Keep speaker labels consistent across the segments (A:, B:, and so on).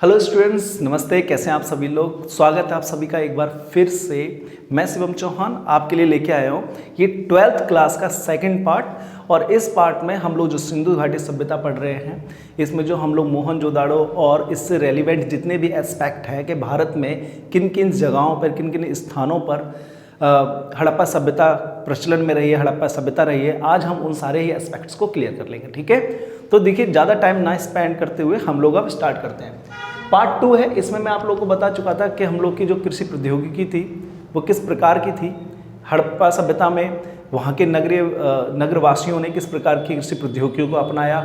A: Hello students, नमस्ते। कैसे हैं आप सभी लोग। स्वागत है आप सभी का एक बार फिर से। मैं शिवम चौहान आपके लिए लेके आया हूँ ये 12th क्लास का सेकंड पार्ट। और इस पार्ट में हम लोग जो सिंधु घाटी सभ्यता पढ़ रहे हैं, इसमें जो हम लोग मोहनजोदाड़ो और इससे रेलिवेंट जितने भी एस्पेक्ट हैं कि भारत में किन किन जगहों पर, किन किन स्थानों पर हड़प्पा सभ्यता प्रचलन में रही है, हड़प्पा सभ्यता रही है, आज हम उन सारे ही एस्पेक्ट्स को क्लियर कर लेंगे। ठीक है, तो देखिए ज़्यादा टाइम ना स्पेंड करते हुए हम लोग अब स्टार्ट करते हैं। पार्ट 2 है, इसमें मैं आप लोगों को बता चुका था कि हम लोग की जो कृषि प्रौद्योगिकी थी वो किस प्रकार की थी। हड़प्पा सभ्यता में वहाँ के नगरवासियों ने किस प्रकार की कृषि प्रौद्योगिकियों को अपनाया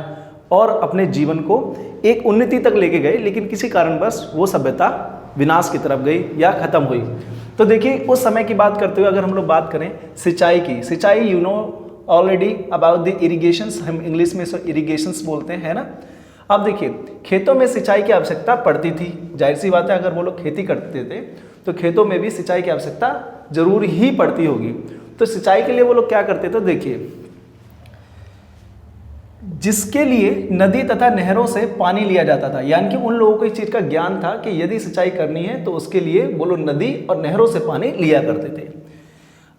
A: और अपने जीवन को एक उन्नति तक लेके गए, लेकिन किसी कारणवश वो सभ्यता विनाश की तरफ गई या ख़त्म हुई। तो देखिए उस समय की बात करते हुए अगर हम लोग बात करें सिंचाई की, सिंचाई you know already about the irrigations, हम इंग्लिश में इसे इरिगेशंस बोलते हैं ना। अब देखिए खेतों में सिंचाई की आवश्यकता पड़ती थी, जाहिर सी बात है अगर वो लोग खेती करते थे तो खेतों में भी सिंचाई की आवश्यकता जरूर ही पड़ती होगी। तो सिंचाई के लिए वो लोग क्या करते थे, देखिए जिसके लिए नदी तथा नहरों से पानी लिया जाता था, यानी कि उन लोगों को इस चीज़ का ज्ञान था कि यदि सिंचाई करनी है तो उसके लिए वो लोग नदी और नहरों से पानी लिया करते थे।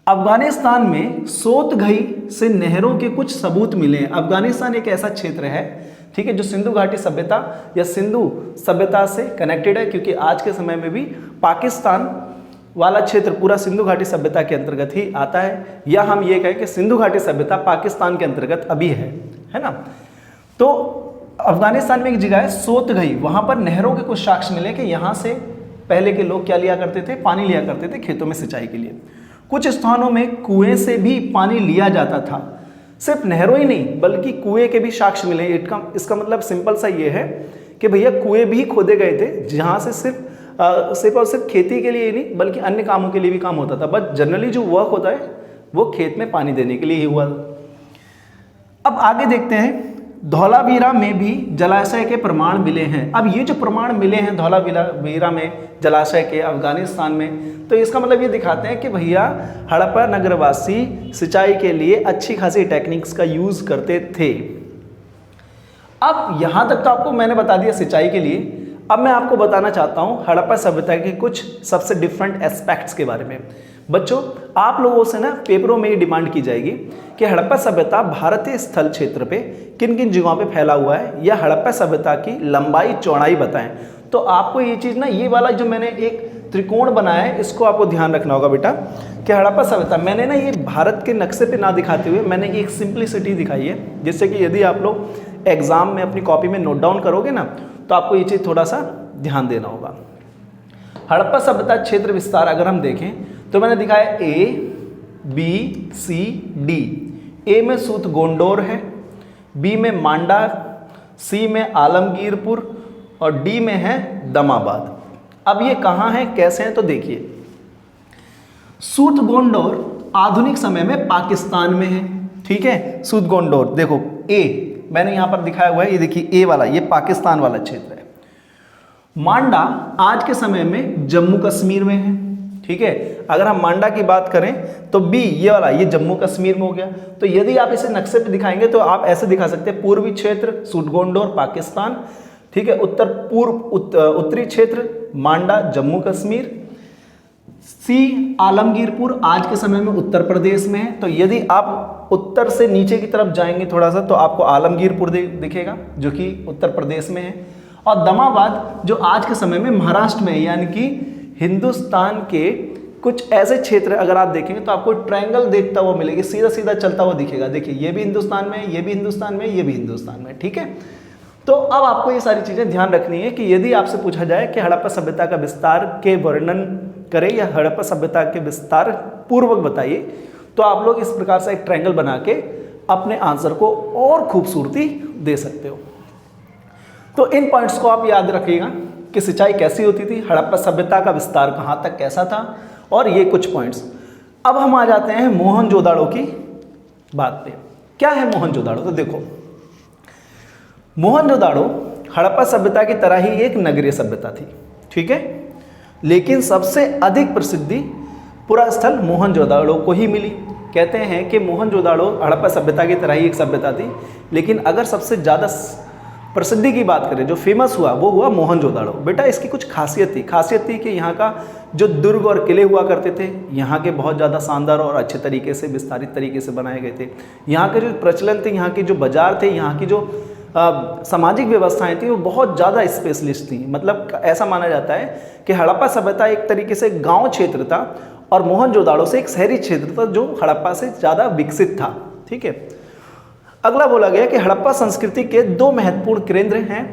A: अफगानिस्तान में सोतघई से नहरों के कुछ सबूत मिले हैं। अफगानिस्तान एक ऐसा क्षेत्र है, ठीक है, जो सिंधु घाटी सभ्यता या सिंधु सभ्यता से कनेक्टेड है, क्योंकि आज के समय में भी पाकिस्तान वाला क्षेत्र पूरा सिंधु घाटी सभ्यता के अंतर्गत ही आता है, या हम ये कहें कि सिंधु घाटी सभ्यता पाकिस्तान के अंतर्गत अभी है ना। तो अफगानिस्तान में एक जगह है सोतघई, वहाँ पर नहरों के कुछ साक्ष्य मिले कि यहाँ से पहले के लोग क्या लिया करते थे, पानी लिया करते थे खेतों में सिंचाई के लिए। कुछ स्थानों में कुएं से भी पानी लिया जाता था, सिर्फ नहरों ही नहीं बल्कि कुएं के भी साक्ष्य मिले। इसका मतलब सिंपल सा ये है कि भैया कुएं भी खोदे गए थे जहाँ से सिर्फ और सिर्फ खेती के लिए ही नहीं बल्कि अन्य कामों के लिए भी काम होता था, बट जनरली जो वर्क होता है वो खेत में पानी देने के लिए ही हुआ। अब आगे देखते हैं, धौलावीरा में भी जलाशय के प्रमाण मिले हैं। अब ये जो प्रमाण मिले हैं धौलावीरा में जलाशय के अफगानिस्तान में, तो इसका मतलब ये दिखाते हैं कि भैया हड़प्पा नगरवासी सिंचाई के लिए अच्छी खासी टेक्निक्स का यूज़ करते थे। अब यहाँ तक तो आपको मैंने बता दिया सिंचाई के लिए। अब मैं आपको बताना चाहता हूँ हड़प्पा सभ्यता के कुछ सबसे डिफरेंट एस्पेक्ट्स के बारे में। बच्चों आप लोगों से ना पेपरों में ये डिमांड की जाएगी कि हड़प्पा सभ्यता भारतीय स्थल क्षेत्र पे किन किन जगहों पे फैला हुआ है, या हड़प्पा सभ्यता की लंबाई चौड़ाई बताएं। तो आपको ये चीज़ ना, ये वाला जो मैंने एक त्रिकोण बनाया है इसको आपको ध्यान रखना होगा बेटा कि हड़प्पा सभ्यता मैंने ना ये भारत के नक्शे पे ना दिखाते हुए मैंने एक सिंप्लिसिटी दिखाई है, जिससे कि यदि आप लोग एग्जाम में अपनी कॉपी में नोट डाउन करोगे ना तो आपको ये चीज़ थोड़ा सा ध्यान देना होगा। हड़प्पा सभ्यता क्षेत्र विस्तार अगर हम देखें तो मैंने दिखाया A, B, C, D। A में सूत गोंडोर है, B में मांडा, C में आलमगीरपुर और D में है दमाबाद। अब ये कहाँ है, कैसे हैं, तो देखिए सूत गोंडोर आधुनिक समय में पाकिस्तान में है। ठीक है, सूत गोंडोर देखो A मैंने यहाँ पर दिखाया हुआ है, ये देखिए A वाला, ये पाकिस्तान वाला क्षेत्र है। मांडा आज के समय में जम्मू कश्मीर में है। ठीक है, अगर हम मांडा की बात करें तो बी ये वाला, ये जम्मू कश्मीर में हो गया। तो यदि आप इसे नक्शे पे दिखाएंगे तो आप ऐसे दिखा सकते हैं, पूर्वी क्षेत्र सूटगोंडोर पाकिस्तान, ठीक है, उत्तरी क्षेत्र मांडा जम्मू कश्मीर, सी आलमगीरपुर आज के समय में उत्तर प्रदेश में है। तो यदि आप उत्तर से नीचे की तरफ जाएंगे थोड़ा सा तो आपको आलमगीरपुर दिखेगा जो कि उत्तर प्रदेश में है। और दमाबाद जो आज के समय में महाराष्ट्र में है, यानी कि हिंदुस्तान के कुछ ऐसे क्षेत्र अगर आप देखेंगे तो आपको ट्रायंगल देखता हुआ मिलेगा, सीधा सीधा चलता हुआ दिखेगा। देखिए ये भी हिंदुस्तान में है, ये भी हिंदुस्तान में है, ये भी हिंदुस्तान में। ठीक है, तो अब आपको ये सारी चीज़ें ध्यान रखनी है कि यदि आपसे पूछा जाए कि हड़प्पा सभ्यता का विस्तार के वर्णन करें या हड़प्पा सभ्यता के विस्तार पूर्वक बताइए, तो आप लोग इस प्रकार से एक ट्रायंगल बना के अपने आंसर को और खूबसूरती दे सकते हो। तो इन पॉइंट्स को आप याद रखिएगा कि सिंचाई कैसी होती थी, हड़प्पा सभ्यता का विस्तार कहाँ तक कैसा था, और ये कुछ पॉइंट्स। अब हम आ जाते हैं मोहनजोदाड़ो की बात पे। क्या है मोहनजोदाड़ो, तो देखो मोहनजोदाड़ो हड़प्पा सभ्यता की तरह ही एक नगरीय सभ्यता थी। ठीक है, लेकिन सबसे अधिक प्रसिद्धि पुरा स्थल मोहनजोदाड़ो को ही मिली। कहते हैं कि मोहनजोदाड़ो हड़प्पा सभ्यता की तरह ही एक सभ्यता थी, लेकिन अगर सबसे ज़्यादा प्रसिद्धि की बात करें, जो फेमस हुआ वो हुआ मोहनजोदाड़ो। बेटा इसकी कुछ खासियत थी कि यहाँ का जो दुर्ग और किले हुआ करते थे, यहाँ के बहुत ज़्यादा शानदार और अच्छे तरीके से विस्तारित तरीके से बनाए गए थे। यहाँ के जो प्रचलन थे, यहाँ के जो बाजार थे, यहाँ की जो सामाजिक व्यवस्थाएं थी वो बहुत ज़्यादा स्पेशलिस्ट थी। मतलब ऐसा माना जाता है कि हड़प्पा सभ्यता एक तरीके से गाँव क्षेत्र था और मोहनजोदाड़ो से एक शहरी क्षेत्र था जो हड़प्पा से ज़्यादा विकसित था। ठीक है। अगला बोला गया कि हड़प्पा संस्कृति के दो महत्वपूर्ण केंद्र हैं,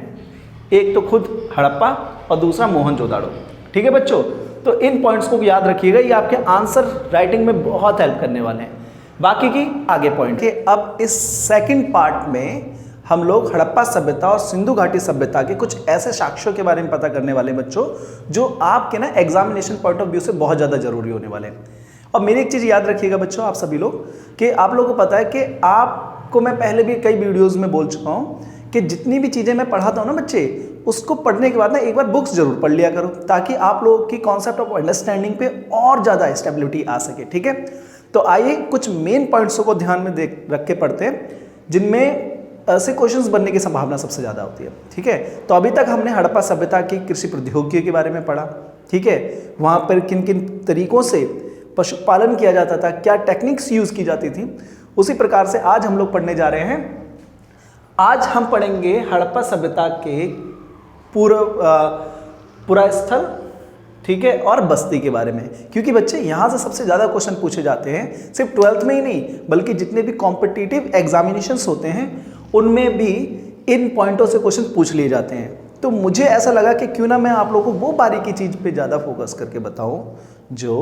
A: एक तो खुद हड़प्पा और दूसरा मोहनजोदाड़ो। ठीक है बच्चों, तो इन पॉइंट्स को याद रखिएगा, ये आपके आंसर राइटिंग में बहुत हेल्प करने वाले हैं। बाकी की आगे पॉइंट है। अब इस सेकंड पार्ट में हम लोग हड़प्पा सभ्यता और सिंधु घाटी सभ्यता के कुछ ऐसे साक्ष्यों के बारे में पता करने वाले बच्चों, जो आपके ना एग्जामिनेशन पॉइंट ऑफ व्यू से बहुत ज़्यादा जरूरी होने वाले हैं। और मेरी एक चीज़ याद रखिएगा बच्चों, आप सभी लोग, कि आप लोगों को पता है कि आपको मैं पहले भी कई वीडियोस में बोल चुका हूँ कि जितनी भी चीज़ें मैं पढ़ाता हूँ ना बच्चे, उसको पढ़ने के बाद ना एक बार बुक्स जरूर पढ़ लिया करो, ताकि आप लोगों की कॉन्सेप्ट ऑफ अंडरस्टैंडिंग पे और ज़्यादा स्टेबिलिटी आ सके। ठीक है, तो आइए कुछ मेन पॉइंट्सों को ध्यान में रख के पढ़ते हैं, जिनमें ऐसे क्वेश्चंस बनने की संभावना सबसे ज़्यादा होती है। ठीक है, तो अभी तक हमने हड़प्पा सभ्यता की कृषि प्रौद्योगिकी के बारे में पढ़ा। ठीक है, वहाँ पर किन किन तरीकों से पशुपालन किया जाता था, क्या टेक्निक्स यूज़ की जाती थी, उसी प्रकार से आज हम लोग पढ़ने जा रहे हैं। आज हम पढ़ेंगे हड़प्पा सभ्यता के पूरा स्थल, ठीक है, और बस्ती के बारे में, क्योंकि बच्चे यहाँ से सबसे ज़्यादा क्वेश्चन पूछे जाते हैं, सिर्फ 12th में ही नहीं बल्कि जितने भी कॉम्पिटिटिव एग्जामिनेशंस होते हैं उनमें भी इन पॉइंटों से क्वेश्चन पूछ लिए जाते हैं। तो मुझे ऐसा लगा कि क्यों ना मैं आप लोगों को वो बारीकी चीज़ पे ज़्यादा फोकस करके बताऊं जो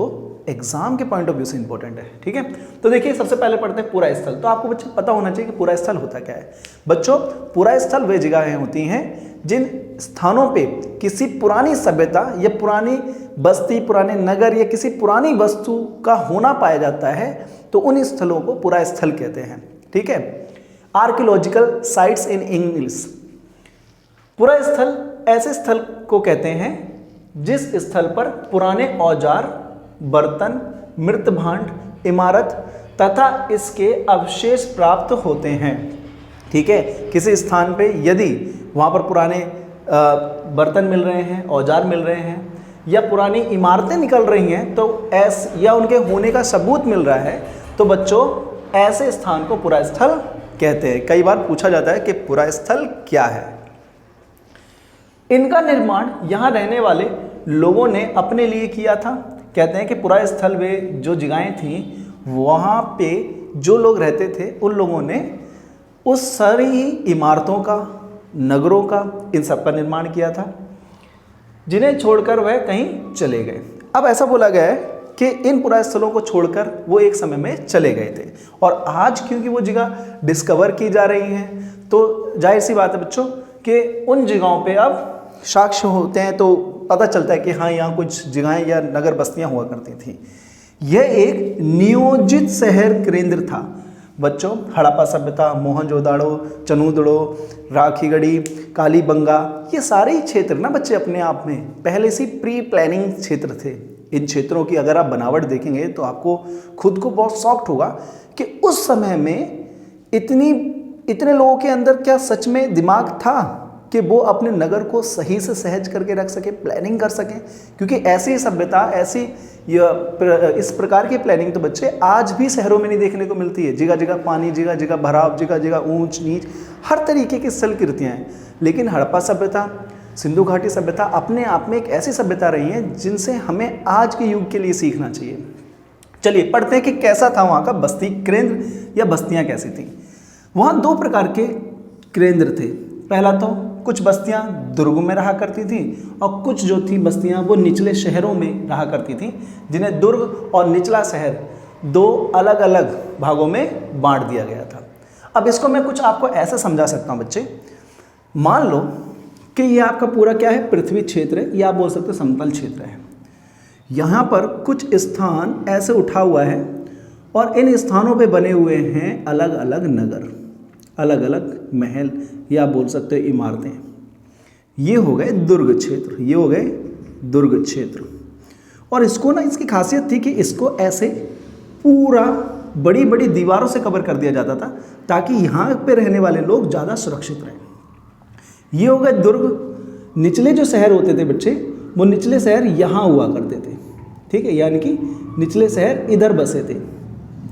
A: एग्जाम के पॉइंट ऑफ व्यू से इंपॉर्टेंट है। ठीक है, तो देखिए सबसे पहले पढ़ते हैं पूरा स्थल। तो आपको बच्चे पता होना चाहिए कि पूरा स्थल होता क्या है। बच्चों, पूरा स्थल वे जगहें होती हैं जिन स्थानों पे किसी पुरानी सभ्यता या पुरानी बस्ती, पुराने नगर या किसी पुरानी वस्तु का होना पाया जाता है, तो उन स्थलों को पूरा स्थल कहते हैं। ठीक है, आर्कियोलॉजिकल साइट्स इन इंग्लिश। पूरा स्थल ऐसे स्थल को कहते हैं जिस स्थल पर पुराने औजार, बर्तन, मृत भांड, इमारत तथा इसके अवशेष प्राप्त होते हैं। ठीक है, किसी स्थान पे यदि वहाँ पर पुराने बर्तन मिल रहे हैं, औजार मिल रहे हैं या पुरानी इमारतें निकल रही हैं, तो या उनके होने का सबूत मिल रहा है, तो बच्चों ऐसे स्थान को पूरा स्थल कहते हैं। कई बार पूछा जाता है कि पूरा स्थल क्या है। इनका निर्माण यहाँ रहने वाले लोगों ने अपने लिए किया था। कहते हैं कि पूरा स्थल वे जो जगहें थीं, वहाँ पे जो लोग रहते थे उन लोगों ने उस सारी इमारतों का, नगरों का, इन सब का निर्माण किया था, जिन्हें छोड़कर वह कहीं चले गए। अब ऐसा बोला गया है कि इन पुरा स्थलों को छोड़कर वो एक समय में चले गए थे, और आज क्योंकि वो जगह डिस्कवर की जा रही हैं, तो जाहिर सी बात है बच्चों कि उन जगहों पे अब साक्ष्य होते हैं, तो पता चलता है कि हाँ यहाँ कुछ जगहें या नगर बस्तियाँ हुआ करती थी। यह एक नियोजित शहर केंद्र था बच्चों। हड़प्पा सभ्यता, मोहनजोदाड़ो, चनूदड़ो, राखीगढ़ी, कालीबंगा, ये सारे क्षेत्र ना बच्चे अपने आप में पहले से प्री प्लानिंग क्षेत्र थे। इन क्षेत्रों की अगर आप बनावट देखेंगे तो आपको खुद को बहुत शॉक्ड होगा कि उस समय में इतने लोगों के अंदर क्या सच में दिमाग था कि वो अपने नगर को सही से सहज करके रख सके, प्लानिंग कर सकें। क्योंकि ऐसी सभ्यता, ऐसी इस प्रकार की प्लानिंग तो बच्चे आज भी शहरों में नहीं देखने को मिलती है। जगह जगह पानी, जगह जगह भराव, जगह जगह ऊंच नीच, हर तरीके की स्थलकृतियाँ हैं। लेकिन हड़प्पा सभ्यता, सिंधु घाटी सभ्यता अपने आप में एक ऐसी सभ्यता रही है जिनसे हमें आज के युग के लिए सीखना चाहिए। चलिए पढ़ते हैं कि कैसा था वहाँ का बस्ती केंद्र या बस्तियाँ कैसी थी। वहाँ दो प्रकार के केंद्र थे। पहला तो कुछ बस्तियाँ दुर्ग में रहा करती थी और कुछ जो थी बस्तियाँ वो निचले शहरों में रहा करती थी, जिन्हें दुर्ग और निचला शहर दो अलग अलग भागों में बांट दिया गया था। अब इसको मैं कुछ आपको ऐसे समझा सकता हूँ बच्चे। मान लो कि ये आपका पूरा क्या है, पृथ्वी क्षेत्र है, या आप बोल सकते हो समतल क्षेत्र है। यहाँ पर कुछ स्थान ऐसे उठा हुआ है और इन स्थानों पे बने हुए हैं अलग अलग नगर, अलग अलग महल, या आप बोल सकते हो इमारतें। ये हो गए दुर्ग क्षेत्र, ये हो गए दुर्ग क्षेत्र। और इसको ना, इसकी खासियत थी कि इसको ऐसे पूरा बड़ी बड़ी दीवारों से कवर कर दिया जाता था ताकि यहाँ पे रहने वाले लोग ज़्यादा सुरक्षित रहें। ये हो गए दुर्ग। निचले जो शहर होते थे बच्चे, वो निचले शहर यहाँ हुआ करते थे, ठीक है, यानी कि निचले शहर इधर बसे थे,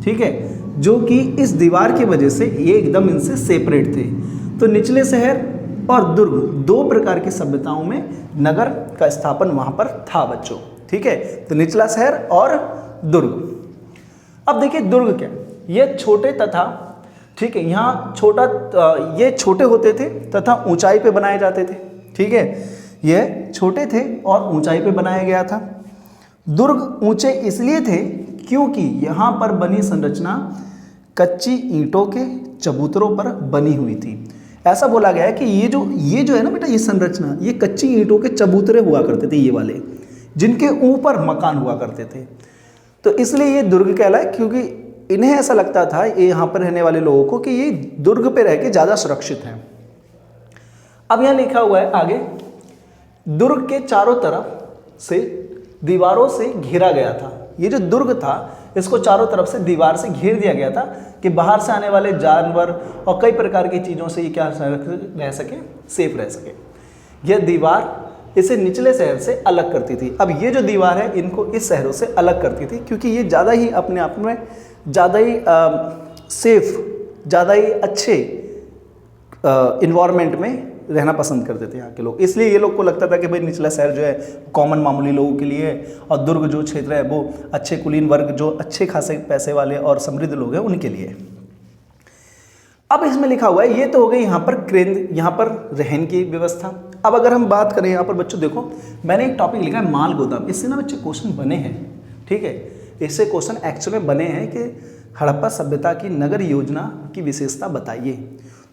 A: ठीक है, जो कि इस दीवार की वजह से ये एकदम इनसे सेपरेट थे। तो निचले शहर और दुर्ग, दो प्रकार की सभ्यताओं में नगर का स्थापन वहाँ पर था बच्चों, ठीक है। तो निचला शहर और दुर्ग। अब देखिए दुर्ग क्या, ये छोटे तथा, ठीक है, यहाँ छोटा, ये छोटे होते थे तथा ऊंचाई पे बनाए जाते थे, ठीक है, ये छोटे थे और ऊंचाई पे बनाया गया था। दुर्ग ऊंचे इसलिए थे क्योंकि यहाँ पर बनी संरचना कच्ची ईंटों के चबूतरों पर बनी हुई थी। ऐसा बोला गया है कि ये जो है ना बेटा, ये संरचना, ये कच्ची ईंटों के चबूतरे हुआ करते थे, ये वाले, जिनके ऊपर मकान हुआ करते थे। तो इसलिए ये दुर्ग कहलाए, क्योंकि इन्हें ऐसा लगता था, ये यहाँ पर रहने वाले लोगों को, कि ये दुर्ग पे रह के ज़्यादा सुरक्षित हैं। अब यहाँ लिखा हुआ है आगे, दुर्ग के चारों तरफ से दीवारों से घिरा गया था। ये जो दुर्ग था, इसको चारों तरफ से दीवार से घेर दिया गया था कि बाहर से आने वाले जानवर और कई प्रकार की चीज़ों से ये क्या रह सके, सेफ रह सके। यह दीवार इसे निचले शहर से अलग करती थी। अब ये जो दीवार है, इनको इस शहरों से अलग करती थी, क्योंकि ये ज़्यादा ही अपने आप में ज़्यादा ही सेफ, ज़्यादा ही अच्छे इन्वायरमेंट में रहना पसंद करते थे यहाँ के लोग। इसलिए ये लोग को लगता था कि भाई निचला शहर जो है कॉमन मामूली लोगों के लिए है, और दुर्ग जो क्षेत्र है वो अच्छे कुलीन वर्ग, जो अच्छे खासे पैसे वाले और समृद्ध लोग हैं, उनके लिए। अब इसमें लिखा हुआ है, ये तो हो गई यहाँ पर केंद्र, यहाँ पर रहन की व्यवस्था। अब अगर हम बात करें यहाँ पर बच्चों, देखो मैंने एक टॉपिक लिखा है माल गोदाम। इससे ना बच्चे क्वेश्चन बने हैं, ठीक है, इससे क्वेश्चन एक्चुअल में बने हैं कि हड़प्पा सभ्यता की नगर योजना की विशेषता बताइए।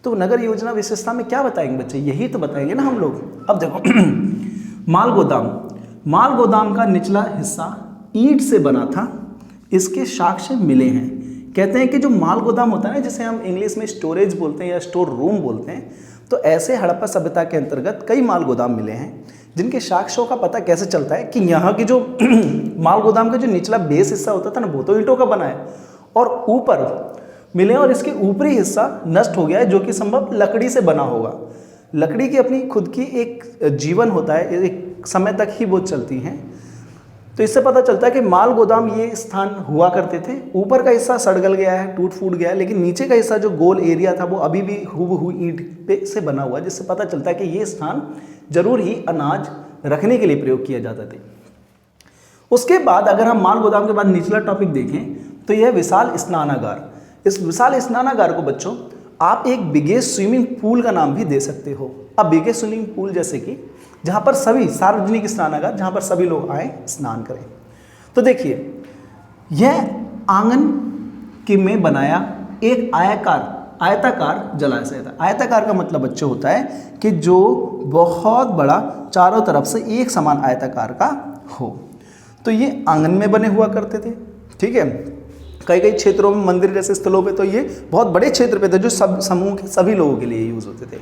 A: तो नगर योजना विशेषता में क्या बताएंगे बच्चे, यही तो बताएंगे ना हम लोग। अब देखो माल गोदाम का निचला हिस्सा ईंट से बना था, इसके साक्ष्य मिले हैं। कहते हैं कि जो माल गोदाम होता है ना, जिसे हम इंग्लिश में स्टोरेज बोलते हैं या स्टोर रूम बोलते हैं, तो ऐसे हड़प्पा सभ्यता के अंतर्गत कई माल गोदाम मिले हैं, जिनके साक्ष्यों का पता कैसे चलता है कि यहाँ की जो माल गोदाम का जो निचला बेस हिस्सा होता था ना, वो तो ईंटों का बना है, और ऊपर मिले, और इसके ऊपरी हिस्सा नष्ट हो गया है, जो कि संभव लकड़ी से बना होगा। लकड़ी की अपनी खुद की एक जीवन होता है, एक समय तक ही वो चलती हैं। तो इससे पता चलता है कि माल गोदाम ये स्थान हुआ करते थे। ऊपर का हिस्सा सड़ गल गया है, टूट फूट गया है, लेकिन नीचे का हिस्सा जो गोल एरिया था वो अभी भी हूबहू ईंट पे से बना हुआ है, जिससे पता चलता है कि ये स्थान जरूर ही अनाज रखने के लिए प्रयोग किया जाता था। उसके बाद अगर हम माल गोदाम के बाद निचला टॉपिक देखें, तो यह विशाल स्नानागार। इस विशाल स्नानागार को बच्चों आप एक बिगेस्ट स्विमिंग पूल का नाम भी दे सकते हो। अब बिगेस्ट स्विमिंग पूल जैसे कि जहाँ पर सभी सार्वजनिक स्नानागार, जहाँ पर सभी लोग आए स्नान करें। तो देखिए, यह आंगन के में बनाया एक आयताकार जलाशय था। आयताकार का मतलब बच्चों होता है कि जो बहुत बड़ा, चारों तरफ से एक समान आयताकार का हो। तो ये आंगन में बने हुआ करते थे, ठीक है। कई क्षेत्रों में, मंदिर जैसे स्थलों पे तो ये बहुत बड़े क्षेत्र पे थे, जो सब समूह के सभी लोगों के लिए यूज होते थे,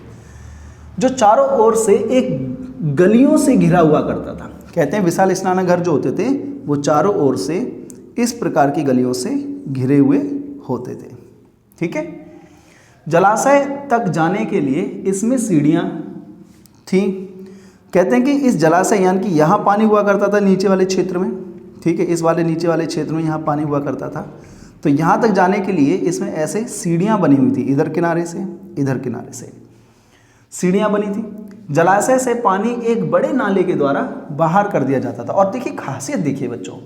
A: जो चारों ओर से एक गलियों से घिरा हुआ करता था। कहते हैं विशाल स्नानागार जो होते थे वो चारों ओर से इस प्रकार की गलियों से घिरे हुए होते थे, ठीक है। जलाशय तक जाने के लिए इसमें सीढ़ियाँ थी। कहते हैं कि इस जलाशय, यानी कि यहाँ पानी हुआ करता था नीचे वाले क्षेत्र में, ठीक है, इस वाले नीचे वाले क्षेत्र में यहाँ पानी हुआ करता था। तो यहाँ तक जाने के लिए इसमें ऐसे सीढ़ियाँ बनी हुई थी, इधर किनारे से इधर किनारे से सीढ़ियाँ बनी थी। जलाशय से पानी एक बड़े नाले के द्वारा बाहर कर दिया जाता था। और देखिए खासियत देखिए बच्चों,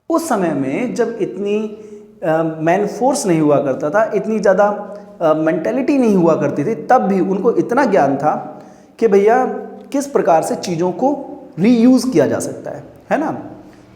A: उस समय में जब इतनी मैन फोर्स नहीं हुआ करता था, इतनी ज़्यादा मेंटेलिटी नहीं हुआ करती थी, तब भी उनको इतना ज्ञान था कि भैया किस प्रकार से चीज़ों को रीयूज़ किया जा सकता है ना।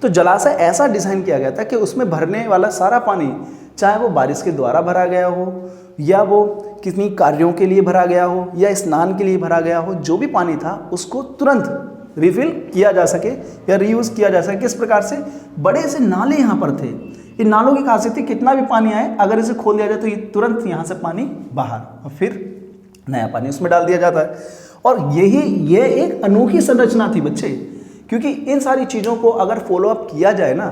A: तो जलाशय ऐसा डिज़ाइन किया गया था कि उसमें भरने वाला सारा पानी, चाहे वो बारिश के द्वारा भरा गया हो या वो किसी कार्यों के लिए भरा गया हो या स्नान के लिए भरा गया हो, जो भी पानी था उसको तुरंत रिफिल किया जा सके या रीयूज़ किया जा सके। किस प्रकार से, बड़े से नाले यहाँ पर थे। इन नालों की खासियत थी, कितना भी पानी आए अगर इसे खोल दिया जाए तो ये तुरंत यहाँ से पानी बाहर और फिर नया पानी उसमें डाल दिया जाता है। और ये एक अनोखी संरचना थी बच्चे, क्योंकि इन सारी चीज़ों को अगर फॉलोअप किया जाए ना,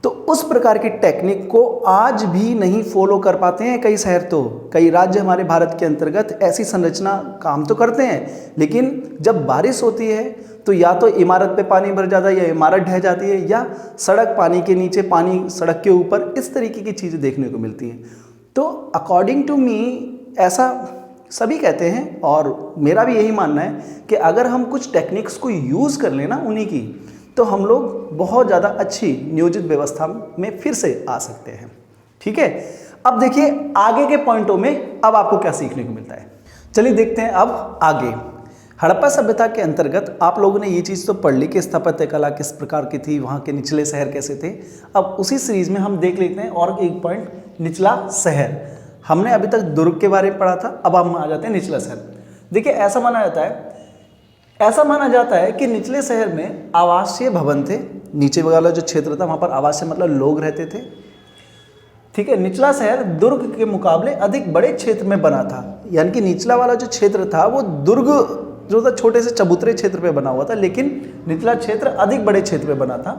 A: तो उस प्रकार की टेक्निक को आज भी नहीं फॉलो कर पाते हैं कई शहर, तो कई राज्य हमारे भारत के अंतर्गत ऐसी संरचना काम तो करते हैं, लेकिन जब बारिश होती है तो या तो इमारत पे पानी भर जाता है या इमारत ढह जाती है या सड़क पानी के नीचे, पानी सड़क के ऊपर, इस तरीके की चीज़ें देखने को मिलती हैं। तो अकॉर्डिंग टू मी ऐसा सभी कहते हैं और मेरा भी यही मानना है कि अगर हम कुछ टेक्निक्स को यूज़ कर लें ना उन्हीं की, तो हम लोग बहुत ज़्यादा अच्छी नियोजित व्यवस्था में फिर से आ सकते हैं। ठीक है, अब देखिए आगे के पॉइंटों में अब आपको क्या सीखने को मिलता है। चलिए देखते हैं अब आगे। हड़प्पा सभ्यता के अंतर्गत आप लोगों ने ये चीज़ तो पढ़ ली कि स्थापत्य कला किस प्रकार की थी, वहाँ के निचले शहर कैसे थे। अब उसी सीरीज में हम देख लेते हैं और एक पॉइंट, निचला शहर। हमने अभी तक दुर्ग के बारे में पढ़ा था, अब हम आ जाते हैं निचला शहर। देखिए ऐसा माना जाता है कि निचले शहर में आवासीय भवन थे, नीचे वाला जो क्षेत्र था वहाँ पर आवासीय मतलब लोग रहते थे। ठीक है, निचला शहर दुर्ग के मुकाबले अधिक बड़े क्षेत्र में बना था, यानी कि निचला वाला जो क्षेत्र था वो दुर्ग जो था छोटे से चबूतरे क्षेत्र पे बना हुआ था, लेकिन निचला क्षेत्र अधिक बड़े क्षेत्र पे बना था।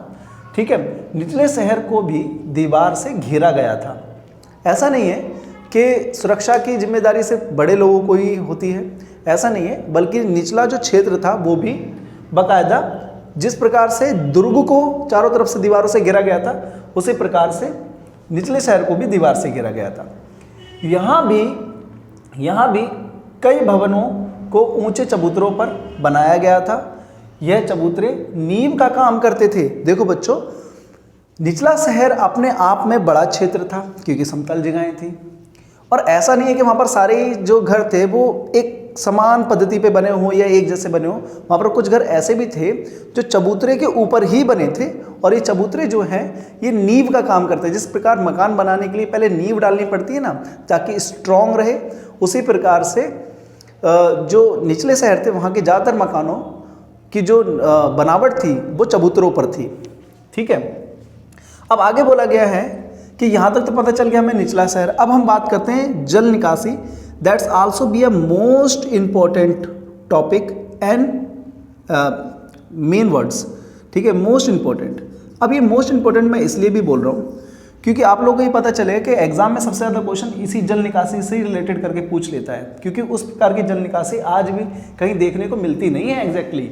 A: ठीक है, निचले शहर को भी दीवार से घेरा गया था। ऐसा नहीं है कि सुरक्षा की जिम्मेदारी सिर्फ बड़े लोगों को ही होती है, ऐसा नहीं है, बल्कि निचला जो क्षेत्र था वो भी बाकायदा जिस प्रकार से दुर्ग को चारों तरफ से दीवारों से घेरा गया था, उसी प्रकार से निचले शहर को भी दीवार से घेरा गया था। यहाँ भी कई भवनों को ऊंचे चबूतरों पर बनाया गया था। यह चबूतरे नींव का काम करते थे। देखो बच्चों, निचला शहर अपने आप में बड़ा क्षेत्र था क्योंकि समतल जगहें थी, और ऐसा नहीं है कि वहाँ पर सारे जो घर थे वो एक समान पद्धति पे बने हों या एक जैसे बने हों। वहाँ पर कुछ घर ऐसे भी थे जो चबूतरे के ऊपर ही बने थे, और ये चबूतरे जो हैं ये नींव का काम करते हैं। जिस प्रकार मकान बनाने के लिए पहले नींव डालनी पड़ती है ना, ताकि स्ट्रॉन्ग रहे, उसी प्रकार से जो निचले शहर थे वहाँ के ज़्यादातर मकानों की जो बनावट थी वो चबूतरों पर थी। ठीक है, अब आगे बोला गया है कि यहाँ तक तो पता चल गया हमें निचला शहर। अब हम बात करते हैं जल निकासी। That's also be a most important topic and main words. ठीक है, मोस्ट इम्पॉर्टेंट। अब ये मोस्ट इम्पॉर्टेंट मैं इसलिए भी बोल रहा हूँ क्योंकि आप लोगों को ये पता चले कि एग्जाम में सबसे ज़्यादा क्वेश्चन इसी जल निकासी से ही रिलेटेड करके पूछ लेता है, क्योंकि उस प्रकार की जल निकासी आज भी कहीं देखने को मिलती नहीं है एग्जैक्टली।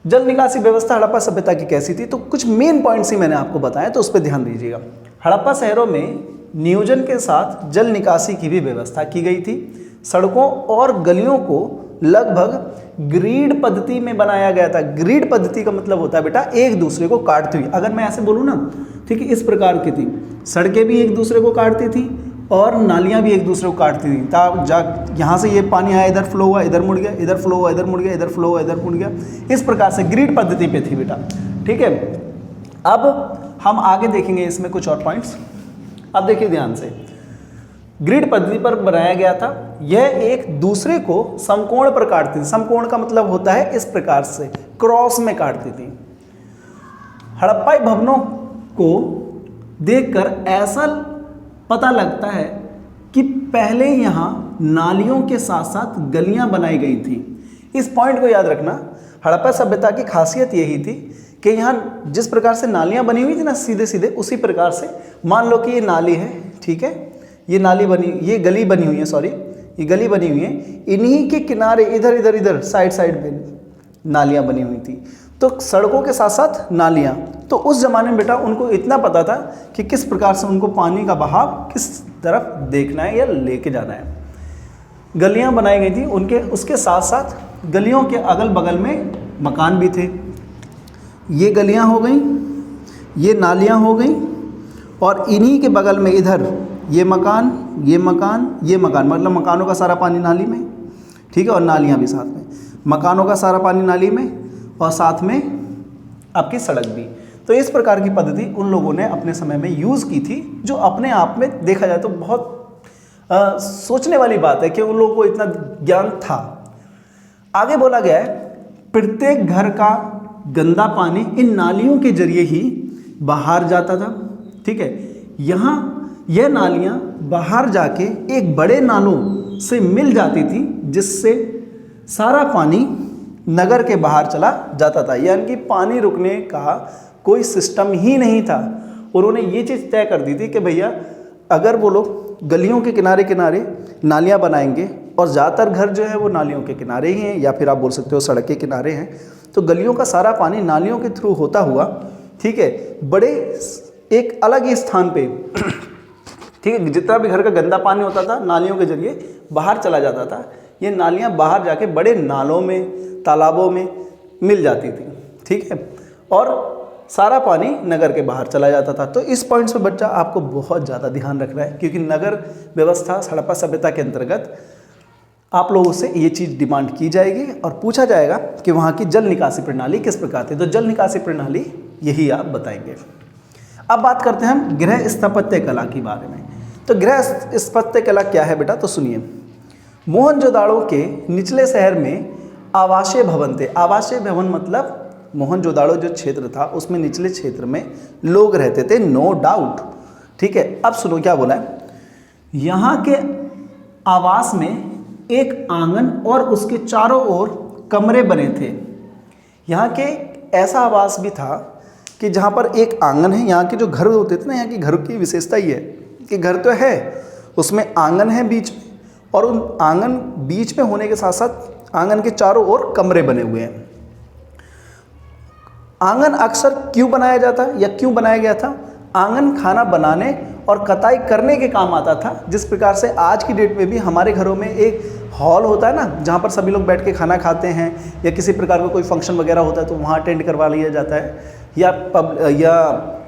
A: जल निकासी व्यवस्था हड़प्पा सभ्यता की कैसी थी, तो कुछ मेन पॉइंट्स ही मैंने आपको बताया, तो उस पर ध्यान दीजिएगा। हड़प्पा शहरों में नियोजन के साथ जल निकासी की भी व्यवस्था की गई थी। सड़कों और गलियों को लगभग ग्रिड पद्धति में बनाया गया था। ग्रिड पद्धति का मतलब होता है बेटा एक दूसरे को काटती हुई। अगर मैं ऐसे बोलूँ ना, ठीक है, इस प्रकार की थी, सड़कें भी एक दूसरे को काटती थी और नालियाँ भी एक दूसरे को काटती थी। यहाँ से ये पानी आया, इधर फ्लो हुआ, इधर मुड़ गया, इधर फ्लो हुआ, इधर मुड़ गया, इधर फ्लो हुआ, इधर मुड़ गया। इस प्रकार से ग्रिड पद्धति पे थी बेटा। ठीक है, अब हम आगे देखेंगे इसमें कुछ और पॉइंट्स। अब देखिए ध्यान से, ग्रिड पद्धति पर बनाया गया था। यह एक दूसरे को समकोण पर काटती थी। समकोण का मतलब होता है इस प्रकार से क्रॉस में काटती थी। हड़प्पाई भवनों को देखकर ऐसा पता लगता है कि पहले यहाँ नालियों के साथ साथ गलियां बनाई गई थी। इस पॉइंट को याद रखना, हड़प्पा सभ्यता की खासियत यही थी कि यहाँ जिस प्रकार से नालियाँ बनी हुई थी ना सीधे सीधे, उसी प्रकार से मान लो कि ये नाली है, ठीक है, ये गली बनी हुई है, सॉरी ये गली बनी हुई है, इन्हीं के किनारे इधर इधर इधर साइड साइड में नालियाँ बनी हुई थी। तो सड़कों के साथ साथ नालियाँ, तो उस ज़माने में बेटा उनको इतना पता था कि किस प्रकार से उनको पानी का बहाव किस तरफ देखना है या लेके जाना है। गलियाँ बनाई गई थी, उनके उसके साथ साथ गलियों के अगल बगल में मकान भी थे। ये गलियाँ हो गई, ये नालियाँ हो गई, और इन्हीं के बगल में इधर ये मकान, ये मकान, ये मकान, मतलब मकानों का सारा पानी नाली में, ठीक है, और नालियाँ भी साथ में। मकानों का सारा पानी नाली में और साथ में आपकी सड़क भी। तो इस प्रकार की पद्धति उन लोगों ने अपने समय में यूज़ की थी, जो अपने आप में देखा जाए तो बहुत सोचने वाली बात है कि उन लोगों को इतना ज्ञान था। आगे बोला गया है, प्रत्येक घर का गंदा पानी इन नालियों के जरिए ही बाहर जाता था। ठीक है, यहाँ यह नालियाँ बाहर जाके एक बड़े नालों से मिल जाती थी, जिससे सारा पानी नगर के बाहर चला जाता था। यानी कि पानी रुकने का कोई सिस्टम ही नहीं था। उन्होंने ये चीज़ तय कर दी थी कि भैया अगर वो लोग गलियों के किनारे किनारे नालियाँ बनाएंगे, और ज़्यादातर घर जो है वो नालियों के किनारे ही हैं, या फिर आप बोल सकते हो सड़क के किनारे हैं, तो गलियों का सारा पानी नालियों के थ्रू होता हुआ, ठीक है, बड़े एक अलग ही स्थान पे ठीक है, जितना भी घर का गंदा पानी होता था नालियों के जरिए बाहर चला जाता था। ये नालियाँ बाहर जाके बड़े नालों में, तालाबों में मिल जाती थी, ठीक है, और सारा पानी नगर के बाहर चला जाता था। तो इस पॉइंट पे बच्चा आपको बहुत ज़्यादा ध्यान रखना है, क्योंकि नगर व्यवस्था हड़प्पा सभ्यता के अंतर्गत आप लोगों से ये चीज़ डिमांड की जाएगी और पूछा जाएगा कि वहाँ की जल निकासी प्रणाली किस प्रकार थी। तो जल निकासी प्रणाली यही आप बताएंगे। अब बात करते हैं हम गृह स्थापत्य कला के बारे में। तो गृह स्थापत्य कला क्या है बेटा, तो सुनिए। मोहनजोदाड़ो के निचले शहर में आवासीय भवन थे। आवासीय भवन मतलब मोहनजोदाड़ो जो क्षेत्र था उसमें निचले क्षेत्र में लोग रहते थे, नो डाउट, ठीक है। अब सुनो क्या बोला है, यहाँ के आवास में एक आंगन और उसके चारों ओर कमरे बने थे। यहाँ के ऐसा आवास भी था कि जहाँ पर एक आंगन है। यहाँ के जो घर होते थे ना, यहाँ की घर की विशेषता ही है कि घर तो है, उसमें आंगन है बीच में, और उन आंगन बीच में होने के साथ साथ आंगन के चारों ओर कमरे बने हुए हैं। आंगन अक्सर क्यों बनाया जाता या क्यों बनाया गया था? आंगन खाना बनाने और कताई करने के काम आता था। जिस प्रकार से आज की डेट में भी हमारे घरों में एक हॉल होता है ना, जहाँ पर सभी लोग बैठ के खाना खाते हैं, या किसी प्रकार का कोई फंक्शन वगैरह होता है तो वहाँ अटेंड करवा लिया जाता है, या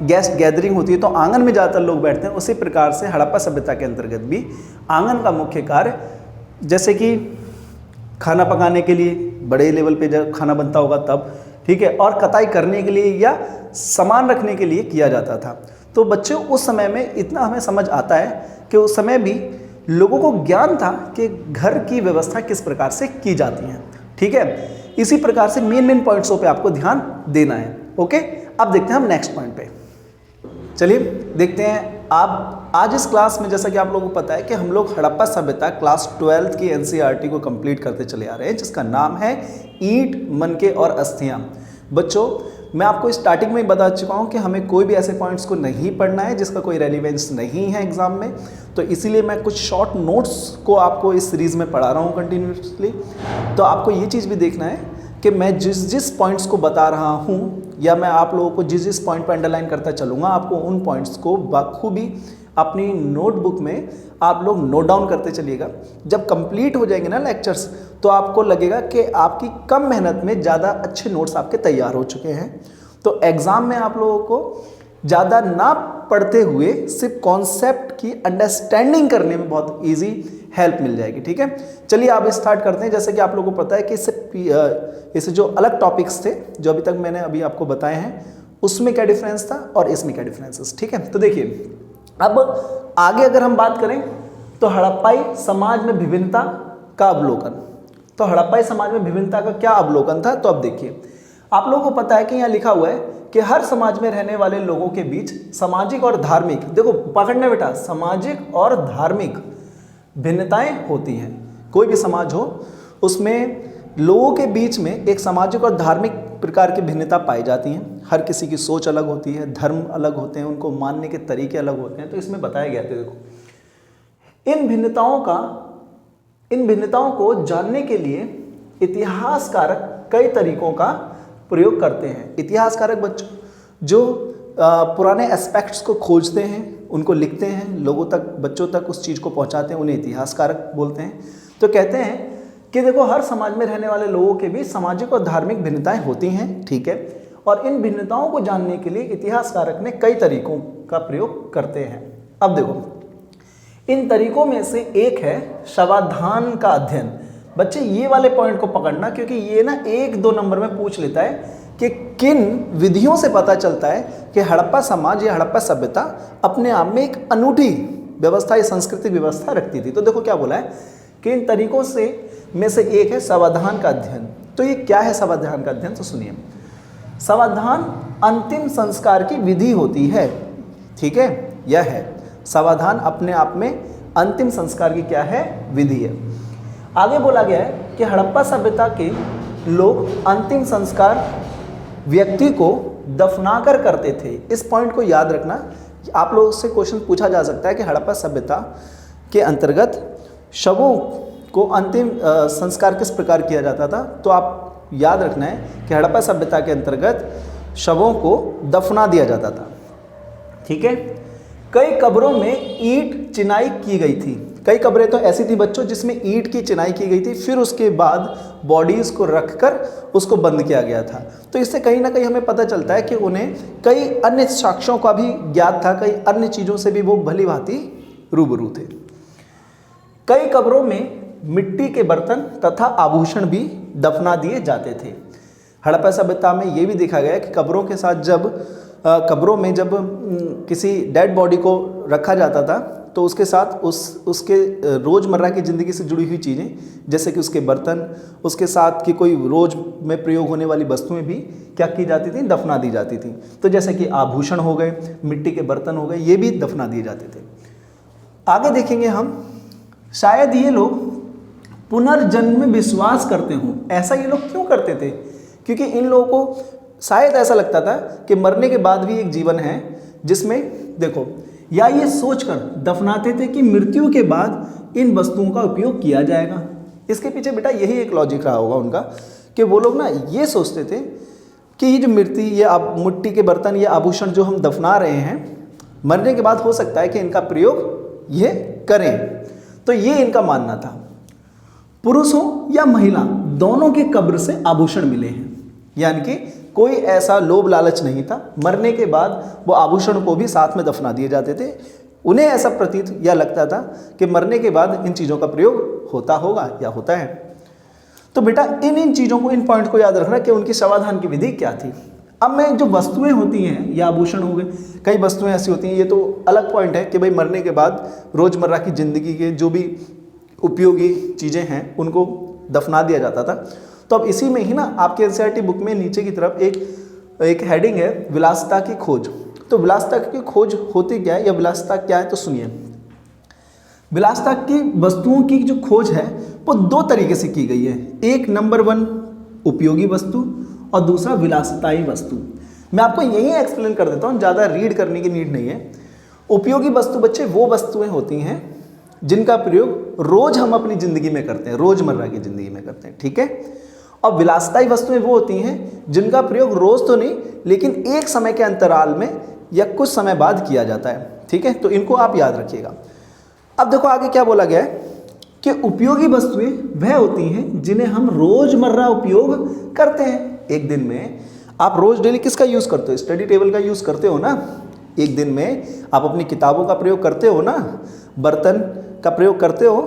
A: गेस्ट गैदरिंग होती है तो आंगन में ज़्यादातर लोग बैठते हैं। उसी प्रकार से हड़प्पा सभ्यता के अंतर्गत भी आंगन का मुख्य कार्य, जैसे कि खाना पकाने के लिए बड़े लेवल पे जब खाना बनता होगा तब, ठीक है, और कताई करने के लिए या सामान रखने के लिए किया जाता था। तो बच्चों उस समय में इतना हमें समझ आता है कि उस समय भी लोगों को ज्ञान था कि घर की व्यवस्था किस प्रकार से की जाती है, ठीक है। इसी प्रकार से मेन पॉइंट्सों पे आपको ध्यान देना है, ओके। अब देखते हैं हम नेक्स्ट पॉइंट पे। चलिए देखते हैं। आप आज इस क्लास में, जैसा कि आप लोगों को पता है कि हम लोग हड़प्पा सभ्यता क्लास 12 की एनसीईआरटी को कंप्लीट करते चले आ रहे हैं, जिसका नाम है ईंट, मनके और अस्थियां। बच्चों मैं आपको स्टार्टिंग में ही बता चुका हूं कि हमें कोई भी ऐसे पॉइंट्स को नहीं पढ़ना है जिसका कोई रेलिवेंस नहीं है एग्जाम में, तो इसीलिए मैं कुछ शॉर्ट नोट्स को आपको इस सीरीज़ में पढ़ा रहा हूं कंटिन्यूसली। तो आपको ये चीज़ भी देखना है कि मैं जिस पॉइंट्स को बता रहा हूं, या मैं आप लोगों को जिस पॉइंट पर अंडरलाइन करता चलूँगा, आपको उन पॉइंट्स को बखूबी अपनी नोटबुक में आप लोग नोट डाउन करते चलिएगा। जब कंप्लीट हो जाएंगे ना लेक्चर्स, तो आपको लगेगा कि आपकी कम मेहनत में ज़्यादा अच्छे नोट्स आपके तैयार हो चुके हैं। तो एग्ज़ाम में आप लोगों को ज़्यादा ना पढ़ते हुए सिर्फ कॉन्सेप्ट की अंडरस्टैंडिंग करने में बहुत इजी हेल्प मिल जाएगी, ठीक है। चलिए आप स्टार्ट करते हैं। जैसे कि आप लोगों को पता है कि इससे जो अलग टॉपिक्स थे जो अभी तक मैंने अभी आपको बताए हैं, उसमें क्या डिफरेंस था और इसमें क्या डिफरेंसेस, ठीक है। तो देखिए अब आगे अगर हम बात करें तो हड़प्पाई समाज में विभिन्नता का अवलोकन। तो हड़प्पाई समाज में विभिन्नता का क्या अवलोकन था? तो अब देखिए, आप लोगों को पता है कि यहाँ लिखा हुआ है कि हर समाज में रहने वाले लोगों के बीच सामाजिक और धार्मिक, देखो पकड़ने बेटा, सामाजिक और धार्मिक भिन्नताएं होती हैं। कोई भी समाज हो उसमें लोगों के बीच में एक सामाजिक और धार्मिक प्रकार की भिन्नता पाई जाती हैं। हर किसी की सोच अलग होती है, धर्म अलग होते हैं, उनको मानने के तरीके अलग होते हैं। तो इसमें बताया गया था, देखो इन भिन्नताओं को जानने के लिए इतिहासकारक कई तरीकों का प्रयोग करते हैं। इतिहासकारक बच्चों जो पुराने एस्पेक्ट्स को खोजते हैं, उनको लिखते हैं, लोगों तक, बच्चों तक उस चीज़ को पहुंचाते हैं, उन्हें इतिहासकारक बोलते हैं। तो कहते हैं कि देखो हर समाज में रहने वाले लोगों के बीच सामाजिक और धार्मिक भिन्नताएं होती हैं, ठीक है, और इन भिन्नताओं को जानने के लिए इतिहासकारक ने कई तरीकों का प्रयोग करते हैं। अब देखो इन तरीकों में से एक है शवाधान का अध्ययन। बच्चे ये वाले पॉइंट को पकड़ना, क्योंकि ये ना 1-2 नंबर में पूछ लेता है कि किन विधियों से पता चलता है कि हड़प्पा समाज या हड़प्पा सभ्यता अपने आप में एक अनूठी व्यवस्था या सांस्कृतिक व्यवस्था रखती थी। तो देखो क्या बोला है कि इन तरीकों में से एक है शवाधान का अध्ययन। तो ये क्या है शवाधान का अध्ययन? तो सुनिए, शवाधान अंतिम संस्कार की विधि होती है, ठीक है, यह है शवाधान अपने आप में अंतिम संस्कार की क्या है? विधि है। आगे बोला गया है कि हड़प्पा सभ्यता के लोग अंतिम संस्कार व्यक्ति को दफनाकर करते थे। इस पॉइंट को याद रखना। आप लोगों से क्वेश्चन पूछा जा सकता है कि हड़प्पा सभ्यता के अंतर्गत शवों को अंतिम संस्कार किस प्रकार किया जाता था। तो आप याद रखना है कि हड़प्पा सभ्यता के अंतर्गत शवों को दफना दिया जाता था। ठीक है। कई कब्रों में ईंट चिनाई की गई थी। कई कब्रें तो ऐसी थी बच्चों जिसमें ईंट की चिनाई की गई थी, फिर उसके बाद बॉडीज़ को रखकर उसको बंद किया गया था। तो इससे कहीं ना कहीं हमें पता चलता है कि उन्हें कई अन्य साक्ष्यों का भी ज्ञात था, कई अन्य चीज़ों से भी वो भली भांति रूबरू थे। कई कब्रों में मिट्टी के बर्तन तथा आभूषण भी दफना दिए जाते थे। हड़प्पा सभ्यता में ये भी देखा गया कि कब्रों के साथ जब कब्रों में जब किसी डेड बॉडी को रखा जाता था तो उसके साथ उसके रोज़मर्रा की ज़िंदगी से जुड़ी हुई चीज़ें जैसे कि उसके बर्तन, उसके साथ की कोई रोज़ में प्रयोग होने वाली वस्तुएं भी क्या की जाती थी, दफना दी जाती थी। तो जैसे कि आभूषण हो गए, मिट्टी के बर्तन हो गए, ये भी दफना दिए जाते थे। आगे देखेंगे हम, शायद ये लोग पुनर्जन्म में विश्वास करते हों। ऐसा ये लोग क्यों करते थे? क्योंकि इन लोगों को शायद ऐसा लगता था कि मरने के बाद भी एक जीवन है जिसमें देखो, या ये सोचकर दफनाते थे कि मृत्यु के बाद इन वस्तुओं का उपयोग किया जाएगा। इसके पीछे बेटा यही एक लॉजिक रहा होगा उनका कि वो लोग ना ये सोचते थे कि ये जो मिट्टी के बर्तन, ये आभूषण जो हम दफना रहे हैं, मरने के बाद हो सकता है कि इनका प्रयोग ये करें। तो ये इनका मानना था। पुरुष हो या महिला, दोनों के कब्र से आभूषण मिले हैं, यानी कि कोई ऐसा लोभ लालच नहीं था। मरने के बाद वो आभूषण को भी साथ में दफना दिए जाते थे। उन्हें ऐसा प्रतीत या लगता था कि मरने के बाद इन चीज़ों का प्रयोग होता होगा या होता है। तो बेटा इन चीज़ों को, इन पॉइंट को याद रखना कि उनकी शवाधान की विधि क्या थी। अब मैं जो वस्तुएं होती हैं या आभूषण हो गए, कई वस्तुएं ऐसी होती हैं, ये तो अलग पॉइंट है कि भाई मरने के बाद रोज़मर्रा की ज़िंदगी के जो भी उपयोगी चीज़ें हैं उनको दफना दिया जाता था। तो अब इसी में ही ना आपके एनसीईआरटी बुक में नीचे की तरफ एक हेडिंग है, विलासिता की खोज। तो विलासिता की खोज होती क्या है या विलासिता क्या है, तो सुनिए। विलासिता की वस्तुओं की जो खोज है वो दो तरीके से की गई है। एक नंबर 1 उपयोगी वस्तु और दूसरा विलासिताई वस्तु। मैं आपको यही एक्सप्लेन कर देता हूँ, ज़्यादा रीड करने की नीड नहीं है। उपयोगी वस्तु बच्चे वो वस्तुएं होती हैं जिनका प्रयोग रोज हम अपनी ज़िंदगी में करते हैं, रोज़मर्रा की ज़िंदगी में करते हैं। ठीक है। और विलासिताई वस्तुएं वो होती हैं जिनका प्रयोग रोज़ तो नहीं, लेकिन एक समय के अंतराल में या कुछ समय बाद किया जाता है। ठीक है। तो इनको आप याद रखिएगा। अब देखो आगे क्या बोला गया है कि उपयोगी वस्तुएं वह होती हैं जिन्हें हम रोज़मर्रा उपयोग करते हैं। एक दिन में आप रोज़ डेली किसका यूज़ करते हो? स्टडी टेबल का यूज़ करते हो ना। एक दिन में आप अपनी किताबों का प्रयोग करते हो ना, बर्तन का प्रयोग करते हो।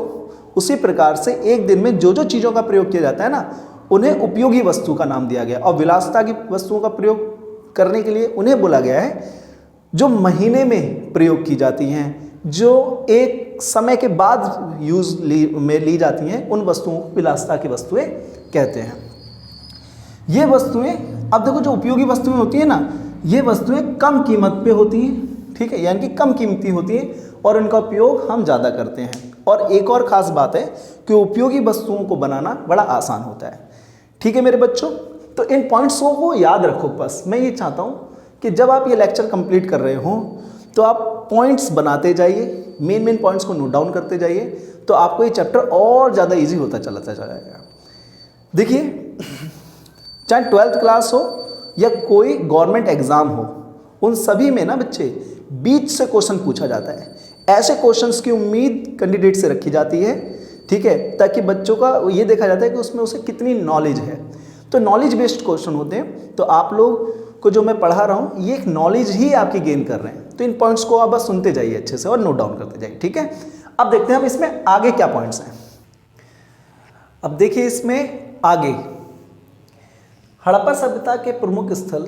A: उसी प्रकार से एक दिन में जो जो चीज़ों का प्रयोग किया जाता है ना, उन्हें उपयोगी वस्तु का नाम दिया गया। और विलासिता की वस्तुओं का प्रयोग करने के लिए उन्हें बोला गया है जो महीने में प्रयोग की जाती हैं, जो एक समय के बाद में ली जाती हैं, उन वस्तुओं को विलासिता की वस्तुएं कहते हैं। ये वस्तुएं, अब देखो जो उपयोगी वस्तुएं होती हैं ना, ये वस्तुएं कम कीमत पे होती हैं। ठीक है, यानी कि कम कीमती होती हैं और इनका उपयोग हम ज़्यादा करते हैं। और एक और ख़ास बात है कि उपयोगी वस्तुओं को बनाना बड़ा आसान होता है। ठीक है मेरे बच्चों, तो इन पॉइंट्सों को याद रखो। बस मैं ये चाहता हूँ कि जब आप ये लेक्चर कंप्लीट कर रहे हो तो आप पॉइंट्स बनाते जाइए, मेन पॉइंट्स को नोट डाउन करते जाइए, तो आपको ये चैप्टर और ज़्यादा ईजी होता चला जाएगा। देखिए, चाहे 12th क्लास हो या कोई गवर्नमेंट एग्ज़ाम हो, उन सभी में ना बच्चे बीच से क्वेश्चन पूछा जाता है। ऐसे क्वेश्चंस की उम्मीद कैंडिडेट से रखी जाती है। ठीक है, ताकि बच्चों का ये देखा जाता है कि उसमें उसे कितनी नॉलेज है। तो नॉलेज बेस्ड क्वेश्चन होते हैं। तो आप लोग को जो मैं पढ़ा रहा हूँ, ये एक नॉलेज ही आपकी गेन कर रहे हैं। तो इन पॉइंट्स को आप बस सुनते जाइए अच्छे से और नोट डाउन करते जाइए। ठीक है, अब देखते हैं हम इसमें आगे क्या पॉइंट्स हैं। अब देखिए इसमें आगे हड़प्पा सभ्यता के प्रमुख स्थल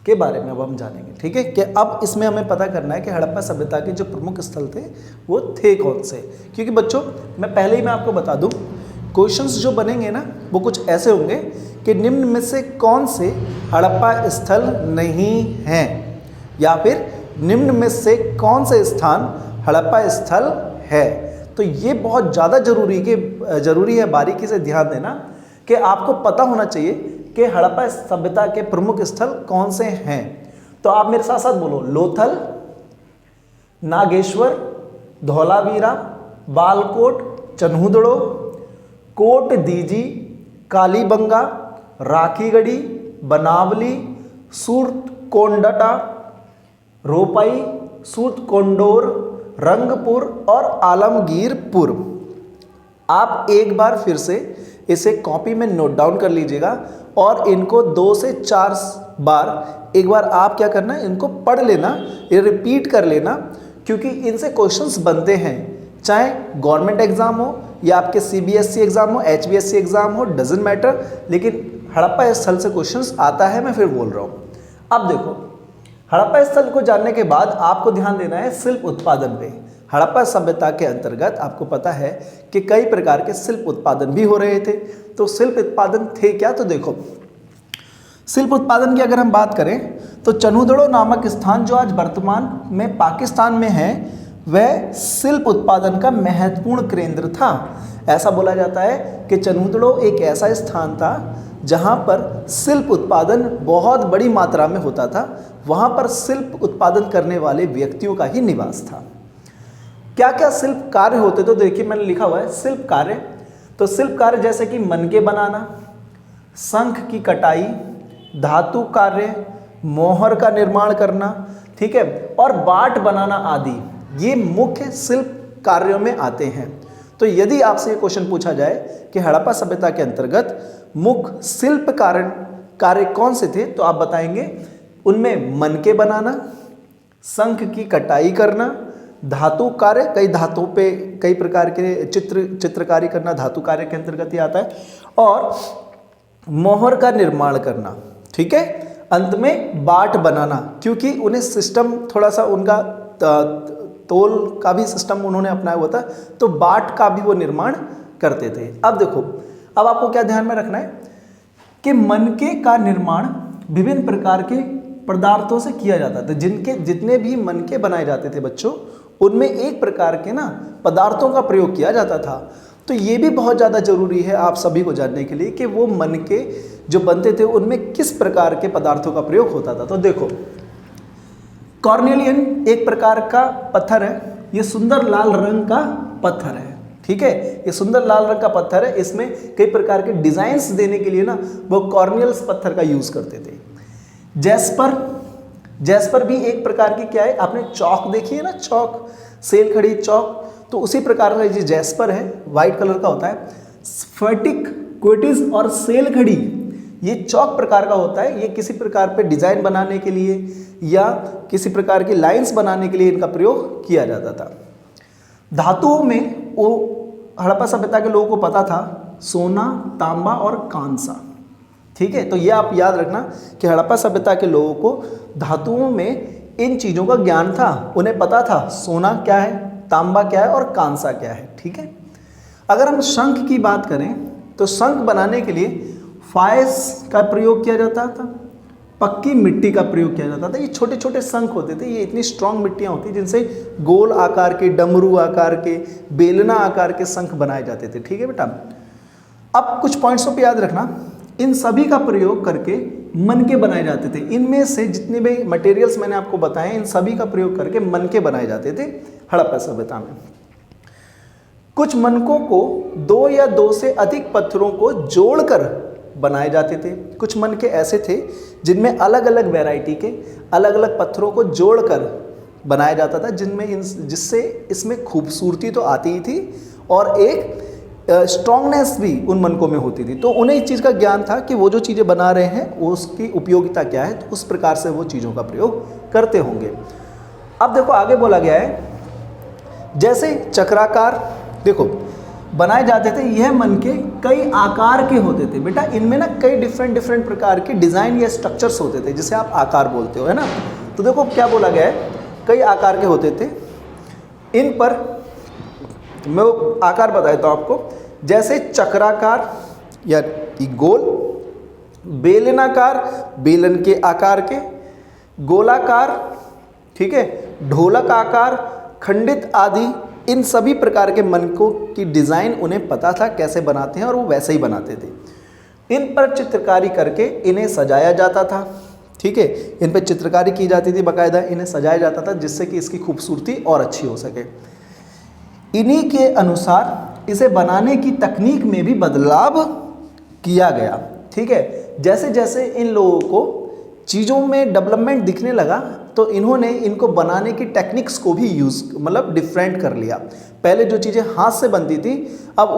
A: के बारे में अब हम जानेंगे। ठीक है, कि अब इसमें हमें पता करना है कि हड़प्पा सभ्यता के जो प्रमुख स्थल थे वो थे कौन से। क्योंकि बच्चों मैं पहले ही मैं आपको बता दूं, क्वेश्चंस जो बनेंगे ना वो कुछ ऐसे होंगे कि निम्न में से कौन से हड़प्पा स्थल नहीं हैं, या फिर निम्न में से कौन से स्थान हड़प्पा स्थल है। तो ये बहुत ज़्यादा जरूरी है, बारीकी से ध्यान देना कि आपको पता होना चाहिए कि हड़प्पा सभ्यता के प्रमुख स्थल कौन से हैं, तो आप मेरे साथ साथ बोलो, लोथल, नागेश्वर, धौलावीरा, बालकोट, चन्हुदड़ो, कोट दीजी, कालीबंगा, राखीगढ़ी, बनावली, सूरतकोंडा, रोपाई, सूरतकोंडोर, रंगपुर और आलमगीरपुर। आप एक बार फिर से इसे कॉपी में नोट डाउन कर लीजिएगा और इनको 2 से 4 बार एक बार आप क्या करना है, इनको पढ़ लेना, ये रिपीट कर लेना, क्योंकि इनसे क्वेश्चंस बनते हैं, चाहे गवर्नमेंट एग्जाम हो या आपके CBSE एग्जाम हो, HBSE एग्जाम हो, डजेंट मैटर, लेकिन हड़प्पा स्थल से क्वेश्चंस आता है, मैं फिर बोल रहा हूँ। अब देखो, हड़प्पा स्थल को जानने के बाद आपको ध्यान देना है शिल्प उत्पादन पे। हड़प्पा सभ्यता के अंतर्गत आपको पता है कि कई प्रकार के शिल्प उत्पादन भी हो रहे थे। तो शिल्प उत्पादन थे क्या, तो देखो, शिल्प उत्पादन की अगर हम बात करें तो चन्हुदड़ो नामक स्थान जो आज वर्तमान में पाकिस्तान में है, वह शिल्प उत्पादन का महत्वपूर्ण केंद्र था। ऐसा बोला जाता है कि चन्हुदड़ो एक ऐसा स्थान था जहां पर शिल्प उत्पादन बहुत बड़ी मात्रा में होता था। वहां पर शिल्प उत्पादन करने वाले व्यक्तियों का ही निवास था। क्या क्या शिल्प कार्य होते, तो देखिए मैंने लिखा हुआ है शिल्प कार्य। तो शिल्प कार्य जैसे कि मनके बनाना, शंख की कटाई, धातु कार्य, मोहर का निर्माण करना, ठीक है, और बाट बनाना आदि, ये मुख्य शिल्प कार्यों में आते हैं। तो यदि आपसे ये क्वेश्चन पूछा जाए कि हड़प्पा सभ्यता के अंतर्गत मुख्य शिल्प कार्य कौन से थे, तो आप बताएंगे उनमें मनके बनाना, शंख की कटाई करना, धातु कार्य, कई धातुओं पे कई प्रकार के चित्रकारी करना धातु कार्य के अंतर्गत ही आता है, और मोहर का निर्माण करना, ठीक है, अंत में बाट बनाना, क्योंकि उन्हें सिस्टम थोड़ा सा उनका तोल का भी सिस्टम उन्होंने अपनाया हुआ था, तो बाट का भी वो निर्माण करते थे। अब देखो, अब आपको क्या ध्यान में रखना है कि मनके का निर्माण विभिन्न प्रकार के पदार्थों से किया जाता था। जितने भी मनके बनाए जाते थे बच्चों, उनमें एक प्रकार के ना पदार्थों का प्रयोग किया जाता था। तो ये भी बहुत ज़्यादा जरूरी है आप सभी को जानने के लिए कि वो मनके जो बनते थे उनमें किस प्रकार के पदार्थों का प्रयोग होता था। तो देखो, कॉर्नेलियन एक प्रकार का पत्थर है, ये सुंदर लाल रंग का पत्थर है, ठीक है, ये सुंदर लाल रंग का पत्थर है। इसमें कई प्रकार के डिजाइन्स देने के लिए ना वो कॉर्नियल्स पत्थर का यूज करते थे। जैस्पर भी एक प्रकार की क्या है, आपने चौक देखी है ना, चौक, सेल खड़ी चौक, तो उसी प्रकार का ये जैस्पर है, व्हाइट कलर का होता है। स्फटिक, क्विटिस और सेल खड़ी, ये चौक प्रकार का होता है। ये किसी प्रकार पे डिजाइन बनाने के लिए या किसी प्रकार की लाइंस बनाने के लिए इनका प्रयोग किया जाता था। धातुओं में वो हड़प्पा सभ्यता के लोगों को पता था सोना, तांबा और कांसा, ठीक है। तो ये आप याद रखना कि हड़प्पा सभ्यता के लोगों को धातुओं में इन चीज़ों का ज्ञान था, उन्हें पता था सोना क्या है, तांबा क्या है और कांसा क्या है, ठीक है। अगर हम शंख की बात करें तो शंख बनाने के लिए फायस का प्रयोग किया जाता था, पक्की मिट्टी का प्रयोग किया जाता था। ये छोटे छोटे शंख होते थे, ये इतनी स्ट्रांग मिट्टियाँ होती जिनसे गोल आकार के, डमरू आकार के, बेलना आकार के शंख बनाए जाते थे, ठीक है बेटा। अब कुछ पॉइंट्सों पे याद रखना, इन सभी का प्रयोग करके मनके बनाए जाते थे। इनमें से जितने भी मटेरियल्स मैंने आपको बताए, इन सभी का प्रयोग करके मनके बनाए जाते थे हड़प्पा सभ्यता में। कुछ मनकों को 2 या 2 से अधिक पत्थरों को जोड़कर बनाए जाते थे। कुछ मनके ऐसे थे जिनमें अलग अलग वैरायटी के अलग अलग पत्थरों को जोड़कर बनाया जाता था, जिससे इसमें खूबसूरती तो आती ही थी और एक स्ट्रॉन्गनेस भी उन मनकों में होती थी। तो उन्हें इस चीज़ का ज्ञान था कि वो जो चीज़ें बना रहे हैं वो उसकी उपयोगिता क्या है, तो उस प्रकार से वो चीज़ों का प्रयोग करते होंगे। अब देखो आगे बोला गया है, जैसे चक्राकार देखो बनाए जाते थे। यह मनके कई आकार के होते थे बेटा, इनमें ना कई डिफरेंट प्रकार के डिज़ाइन या स्ट्रक्चर्स होते थे, जिसे आप आकार बोलते हो, है ना। तो देखो क्या बोला गया है, कई आकार के होते थे। इन पर मैं वो आकार बताता हूँ आपको, जैसे चक्राकार या गोल, बेलनाकार बेलन के आकार के, गोलाकार, ठीक है, ढोलक आकार, खंडित आदि। इन सभी प्रकार के मनकों की डिज़ाइन उन्हें पता था कैसे बनाते हैं और वो वैसे ही बनाते थे। इन पर चित्रकारी करके इन्हें सजाया जाता था। ठीक है, इन पर चित्रकारी की जाती थी, बाकायदा इन्हें सजाया जाता था जिससे कि इसकी खूबसूरती और अच्छी हो सके। इन्हीं के अनुसार इसे बनाने की तकनीक में भी बदलाव किया गया। ठीक है, जैसे जैसे इन लोगों को चीज़ों में डेवलपमेंट दिखने लगा तो इन्होंने इनको बनाने की टेक्निक्स को भी मतलब डिफरेंट कर लिया। पहले जो चीज़ें हाथ से बनती थी, अब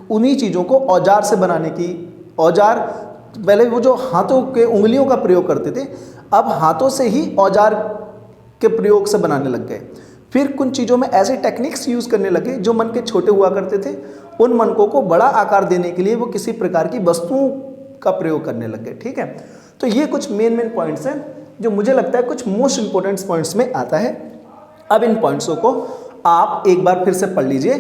A: उन्हीं चीज़ों को औजार से बनाने की, औजार पहले वो जो हाथों के उंगलियों का प्रयोग करते थे, अब हाथों से ही औजार के प्रयोग से बनाने लग गए। फिर कुछ चीज़ों में ऐसे टेक्निक्स यूज़ करने लगे जो मन के छोटे हुआ करते थे, उन मनकों को बड़ा आकार देने के लिए वो किसी प्रकार की वस्तुओं का प्रयोग करने लग गए। ठीक है, तो ये कुछ मेन पॉइंट्स हैं जो मुझे लगता है कुछ मोस्ट इंपॉर्टेंट पॉइंट्स में आता है। अब इन पॉइंट्सों को आप एक बार फिर से पढ़ लीजिए